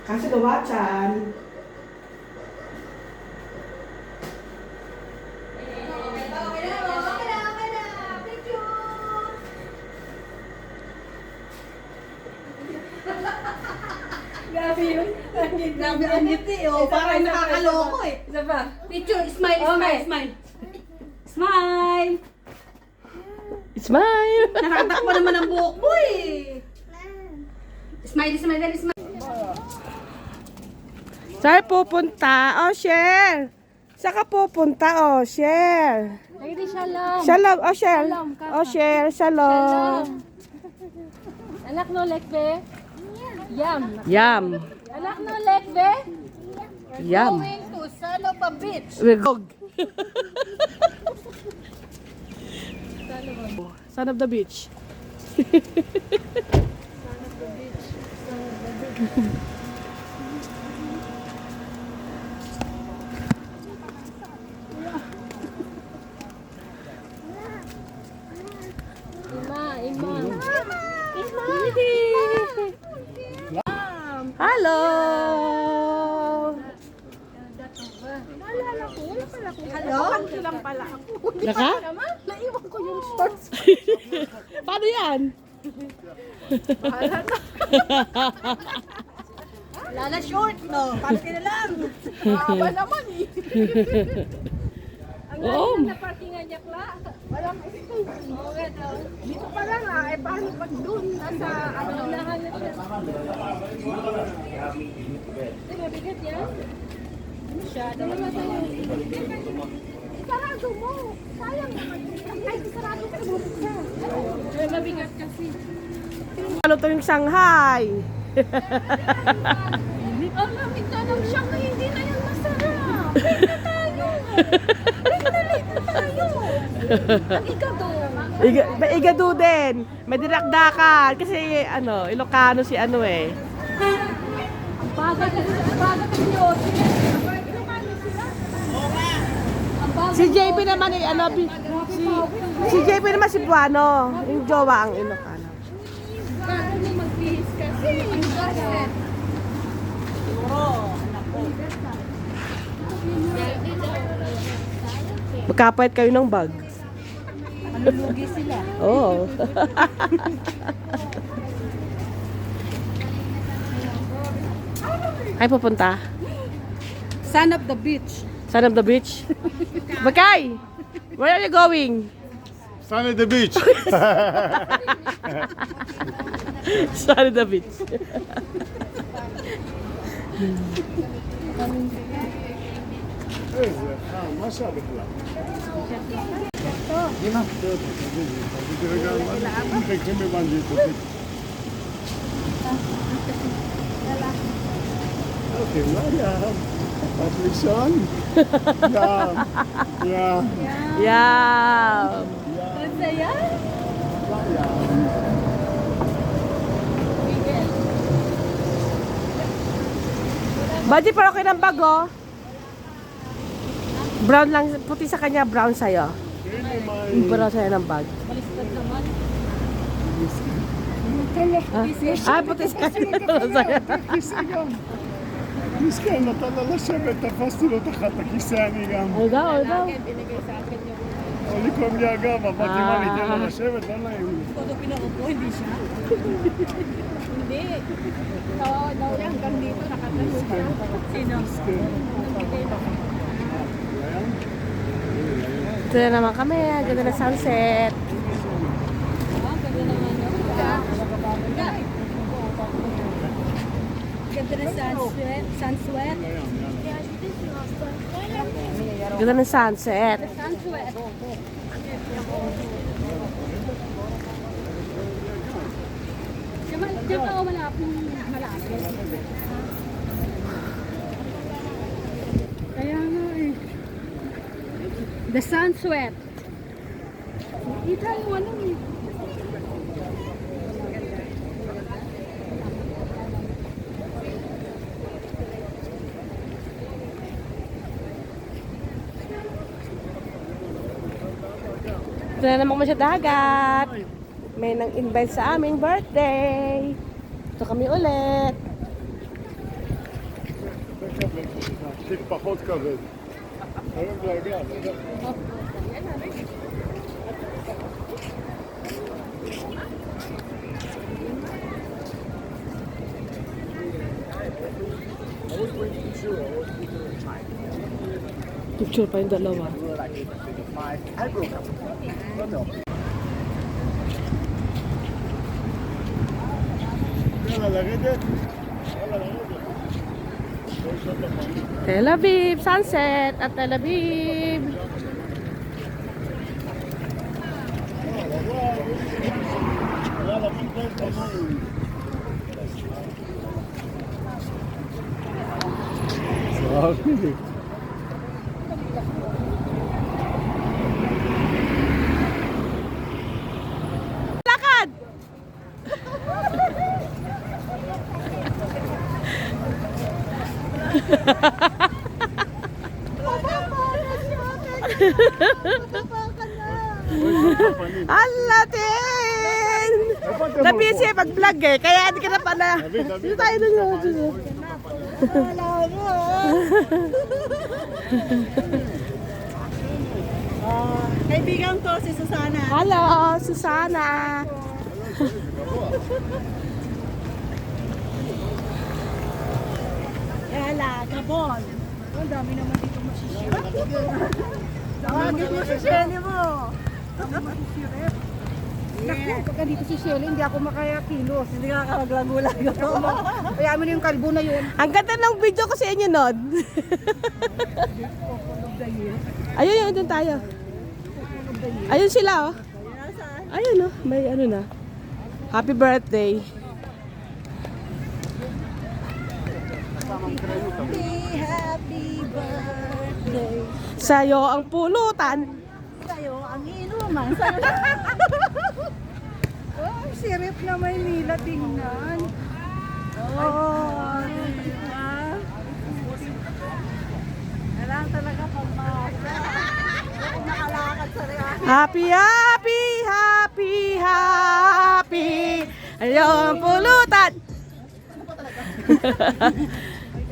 Kasi gawa dyan. Grabe yun. Grabe ang ngiti, oh. Parang nakakaloko eh. Isa pa. Picture, smile, Okay. smile, smile. Smile! Smile! Nakatakbo naman ang buhok mo eh. Smile, smile, dali, smile. Saan pupunta? Oh, share! Saan ka pupunta? Oh, share! Lagi shalom. Shalom! Oh, share! Shalom, kaka. Oh, share! Shalom! Anak no lekbe. Yum. Yum! Anak no lekbe. Yum! Going to Salopa Beach. We're go. Son of the beach. Ima. Hello! Hello? Lang pala ako. Naka? Naiwan ko yung shorts. Paano yan? Wala na short, no? Paano ka na lang? Haba naman eh. Ang Oo. lalim na parkingan niya, Kla. Walang space. Okay, dito pa lang ah. Eh, paano pag doon? Nasa ano? Unahan na siya. Hindi, mabigat yan. Masyado naman tayo. Isarado mo. Sayang naman. Kahit isarado ka mo. Eh, mabigat kasi. Ano to yung Shanghai? Ang lamig na ng Shanghai, hindi na yan masarap. Late na tayo. Late na tayo. Ang ikado. Igado din. May dinakdakan. Kasi ano, Ilocano si ano eh. Ang bagat ng Yossi. Si JP naman eh, ano, si JP naman si Buano. Yung jowa ang Ilocano. Bago mo magbihis kasi. Ang bagat. Magkapait kayo ng bag. Malulugi sila. Oo. Ay, pupunta. Son of the beach. Son of the beach. Bakay! Where are you going? Sun at the beach. Son of the beach. מה שעה בכלל? אמא. תראה גם מה מחכים בבנג'ית. אוקיי, מה היה? את לישון? יא. Yeah. Masaya? Buddy, pero okay ng bag, oh. Brown lang, puti sa kanya, brown sa'yo. Brown sa'yo ng bag. Baliktad naman. Ah, puti sa kanya, brown sa'yo. כיסא גם. מסכן, נתן לה לשבת, תפסתי לו תחת הכיסא אני גם. Ano daw, ano daw? Binigay sa akin yung או לקרום לי הגב, אמרתי מה, ניתן לה לשבת? לא נעים לי. Todo pinaupo, hindi siya. hindi. Oo, daw hanggang dito nakatayo siya. Sino? Ito na naman kami, ganda na sunset. Ganda naman yun. Ganda na sunsweat. Sunsweat. Ganda ng sunset. Sunset. Diyan ka o malapit. Kaya nga eh. The Sunsweat. Ita mo ano eh. Ito na naman kami sa dagat. May nang-invite sa aming birthday. Ito kami ulit. כבד. תיק פחות כבד. היום זה הגע, Picture pa yung dalawa. יאללה, לרדת? Tel Aviv, sunset at Tel Aviv. יאללה, פתאום תמיים. סבבי. Lakad! Alatin! Nabisi pag-vlog eh, kaya hindi ka na pala. Dito tayo na. Kaibigan ko si Susana. Hello, Susana. Yala, Gabon. Ang dami naman dito masisira. Tawagin mo si Shelly mo. Naku, pagka dito si Shelly, hindi ako makaya kilos. Hindi ka kalaglag-ulag. Kaya mo na yung kalbo na yun. Ang ganda ng video ko sa inyo, Nod. Ayun, yun, doon tayo. Ayun sila, oh. Ayun, oh. May ano na. Happy birthday. Happy birthday. Sa'yo ang pulutan. Sa'yo ang inuman. Oh, sirip na Maynila, tingnan. Oh, diba? Kailangan talaga makalakad sa rin. Happy, happy, happy, happy. Ayaw ang pulutan.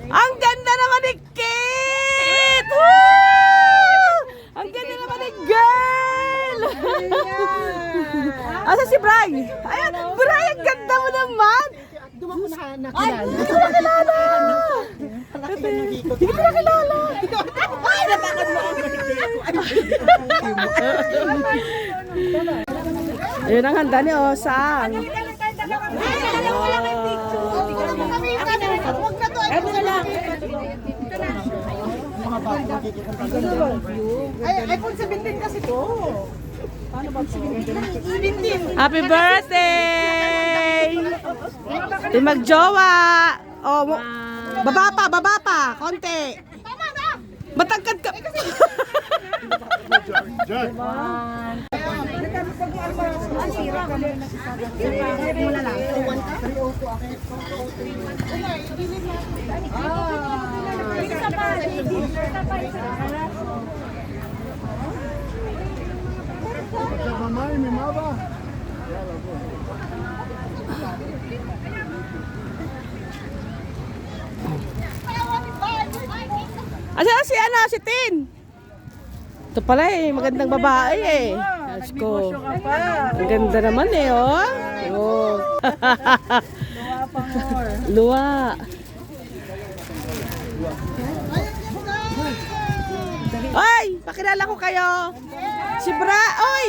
Ang ganda naman ni Kate! Woo! Ang ganda naman ni girl! Asa si Bray? Ayan, Bray, ang ganda mo naman! Ay, hindi ko nakilala! Hindi ko nakilala! Ay, natakad mo ako! Ayun ang handa ni Osang. Ay, iPhone 17 kasi to. Happy birthday! Di magjowa! Oh, baba pa, konti. Matangkad ka. Diyan. עכשיו המים עם אבא? יאללה בוא. Asa si ano, si Tin? Ito pala eh, magandang babae eh. Let's go. Ang ganda naman eh, oh. Oh. Luwa. Oy, pakilala ko kayo. Si Bra, oy.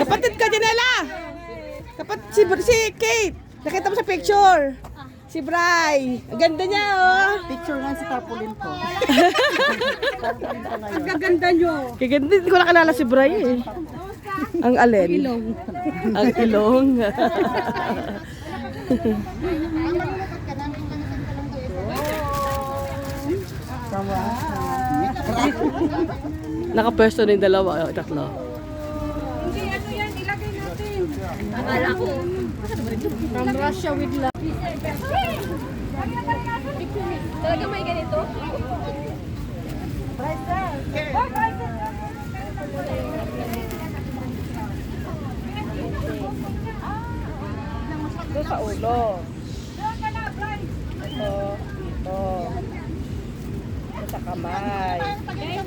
Kapatid ka, Janela. Si Kate. Nakita mo sa picture. Si Bray. Ang ganda niya, oh. Picture nga si Tapulin ko. Ang gaganda nyo. Kaganda, hindi ko nakilala si Bray eh. Ang alin? Ilong. Ang ilong. Nakapwesto na yung dalawa, tatlo. Hindi, ano yan, ilagay natin. Akala ko. From Russia with love. Talaga may ganito? Ito sa ulo. Ito, Oh. Sa kamay. Tiny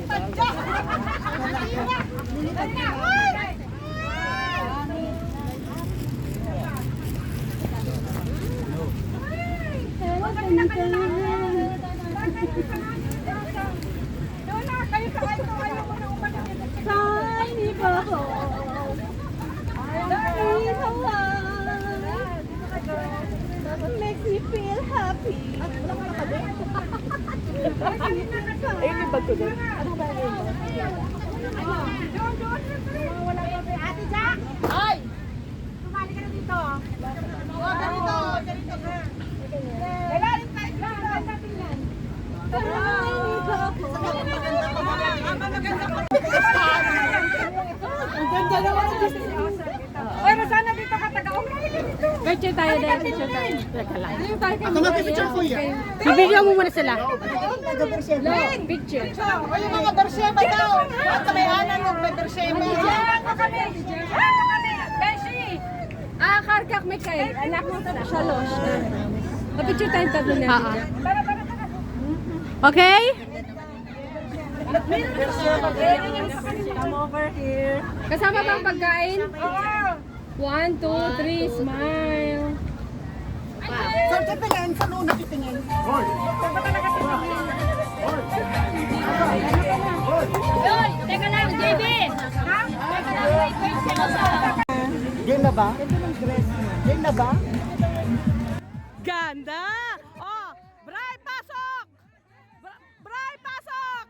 bubble. Tiny bubble. Makes me feel happy. Ayun yung bag ko doon. Ano ba yun? Ate Jack! Ay! Sumali ka na dito. Ganito ka. Kailangan tayo natin yan. Ang ganda naman ang business. Pero sana dito ka taga-uwi. Picture tayo dahil picture tayo. Teka lang. Ako mag-picture ko yan. Bibigyan mo muna sila. Picture. O yung mga Bersheba daw. At may anan ng may Bersheba. Beshi! Karkak may kayo. Anak mo sa Shalos. Picture tayo tatlo na. Okay? Come over here. Kasama bang pagkain? 1, 2, 3, smile. Saan ka tingin? Saan una titingin? Hoy! Yoy! Teka lang, JB! Ha? Teka lang, wait. Game na ba? Game na ba? Ganda! Oh, Bray, pasok! Bray, pasok!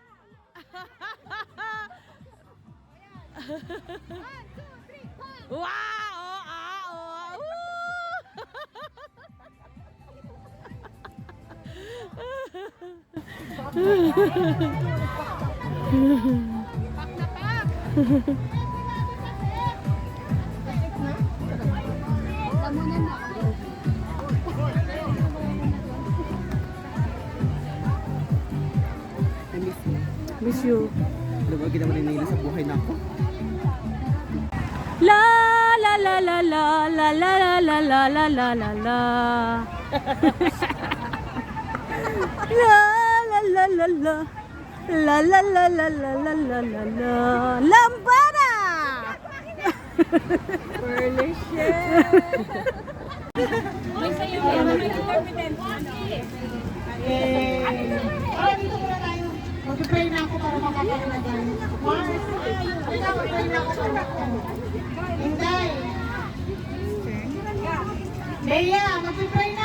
Wow! Oh, oh. Miss you. Alam mo, ginawa ni Nila sa buhay na ako. La la la la la la la la la la la la la la. La la la la la. La la la la la la la la la. Lambada! Mag-pray na ako para makakaroon na dyan. Mag-pray na ako para Inday! Leia, mag-pray na!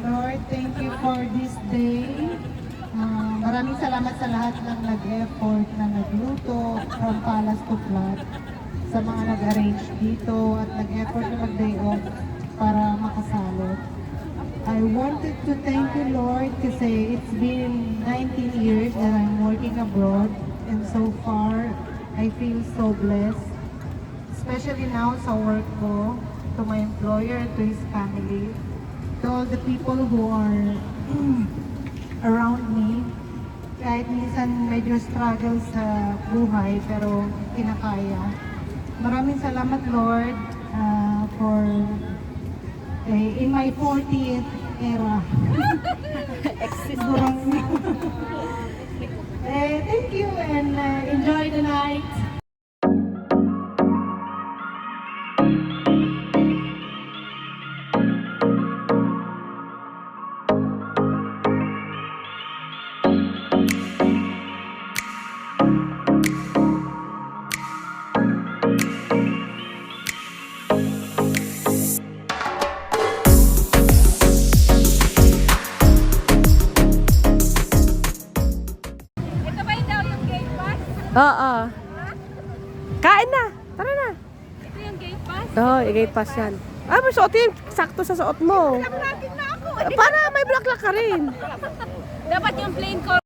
Lord, thank you for this day. Maraming salamat sa lahat ng nag-effort na nagluto from palace to flat, sa mga nag-arrange dito at nag-effort na mag-day off para makasalot. I wanted to thank you, Lord, kasi it's been 19 years that I'm working abroad, and so far, I feel so blessed. Especially now sa work ko, to my employer, to his family, to all the people who are around me. Kahit minsan medyo struggle sa buhay, pero kinakaya. Maraming salamat, Lord, for in my 40th era. Thank you and enjoy the night. Oo. Kain na. Tara na. Ito yung gate pass. Oo, i-gate pass yan. Ah, may suotin. Sakto sa suot mo. Para may black ka rin. Dapat yung plain color.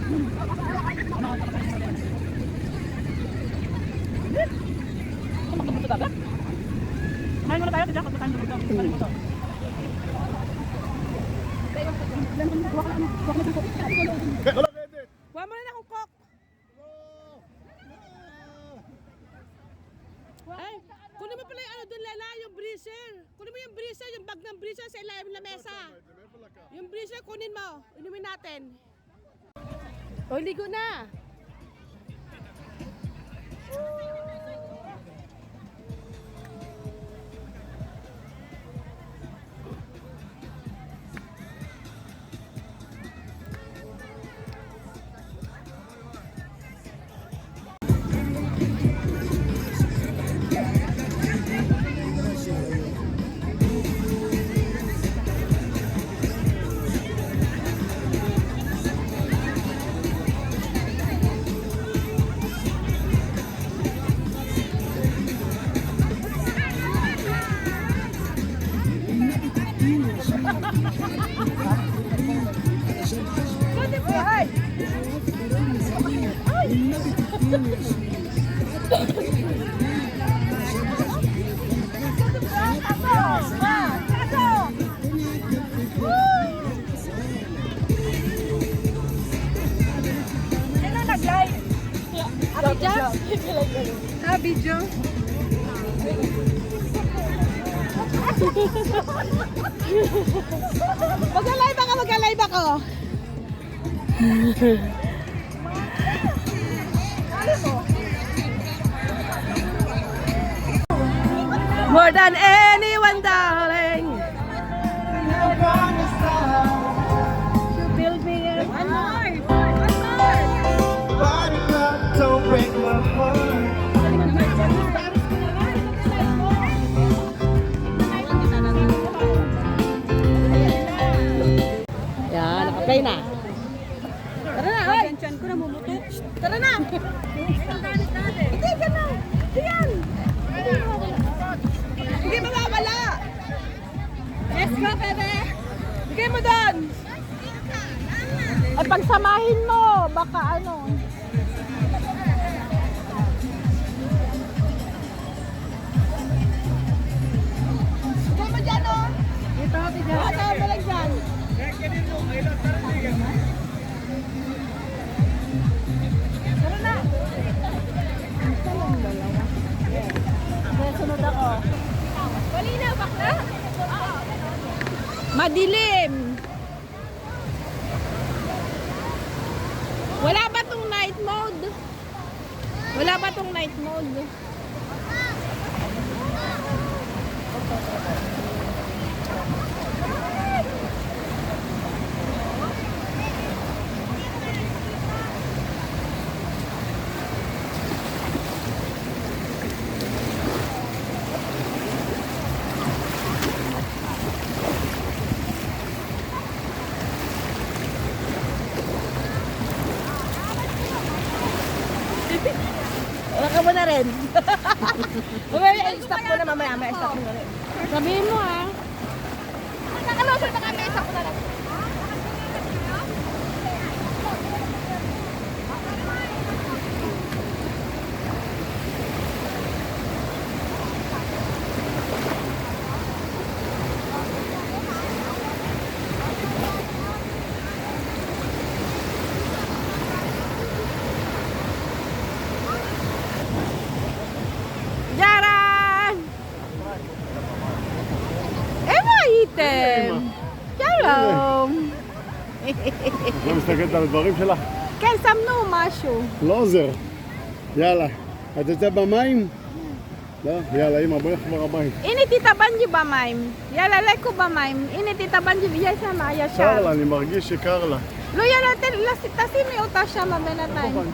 Kumain muna tayo, Tidyak. Pagkain mo ito. Kumain mo ito. Kuha mo na akong coke. Ay, kunin mo pala yung ano doon, Lela, yung breezer. Kunin mo yung breezer, yung bag ng breezer sa ilalim ng mesa. Yung breezer, kunin mo. Inumin natin. O, ligo na. Video? Mag-live ako, mag-live ako. More than anyone, darling. You build me a one more. Don't break my heart. Yan, naka-play na. Tara na, hoy! Tiyan ko na mumutok. Tara na! Hindi, gano'n! Diyan! Hindi mawawala! Let's go, bebe! Bigay mo doon! Ay, pagsamahin mo! Baka ano... Bigay mo dyan, oh! Ito, bigay. Ito, malag dyan. Tara na! Sunod ako. Malinaw, bakla? Madilim. Wala ba tong night mode? Wala ba tong night mode? Wala ka mo na rin. Mamaya, i-stop mo na mamaya. I-stop mo na rin. Sabihin mo ha. Nakalusot na kami. I-stop mo na lang. Jaran! איפה הייתם? שלום. לא מסתכלת על הדברים שלך? כן, שמנו משהו. לא עוזר. יאללה. את יוצאת במים? לא? יאללה, אמא, בואי נחבר המים. הנה תתאבנג'י במים. יאללה, לקו במים. הנה תתאבנג'י ויהיה שם קר ישר. לה, אני מרגיש שקר לה. לא, יאללה, תשימי אותה שם בינתיים.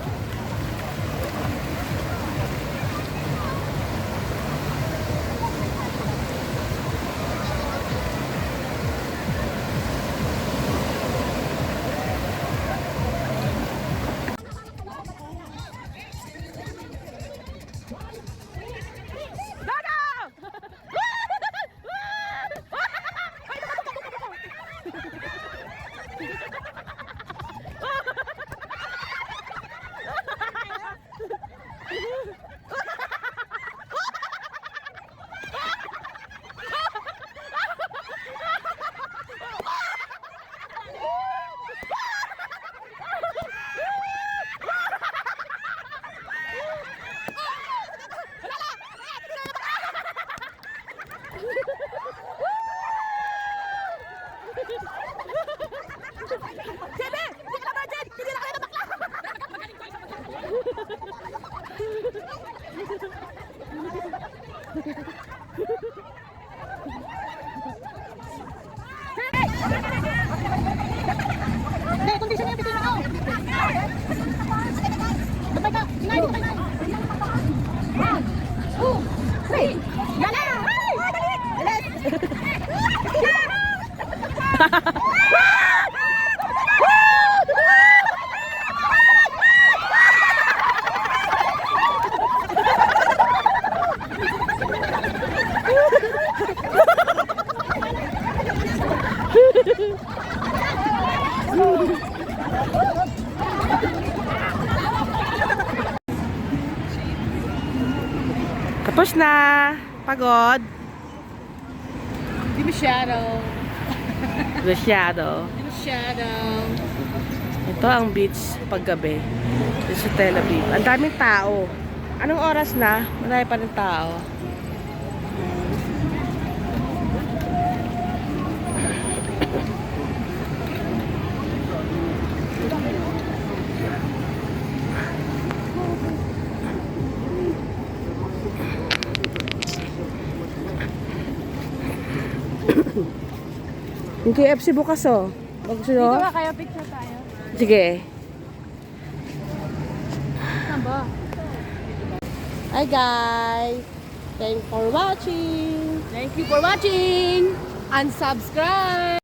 Hindi, kondisyon niya, bitin ako. Sabay ka, sinay, sabay ka. 1, 2, 3. Lala! Tapos na. Pagod. Di masyado. Masyado. Di masyado. Ito ang beach paggabi. Dito sa Tel Aviv. Ang daming tao. Anong oras na? Marami pa rin tao. Yung KFC bukas oh. Bagus yun. Kaya picture tayo. Sige. Samba. Hi guys. Thanks for watching. Thank you for watching. And subscribe.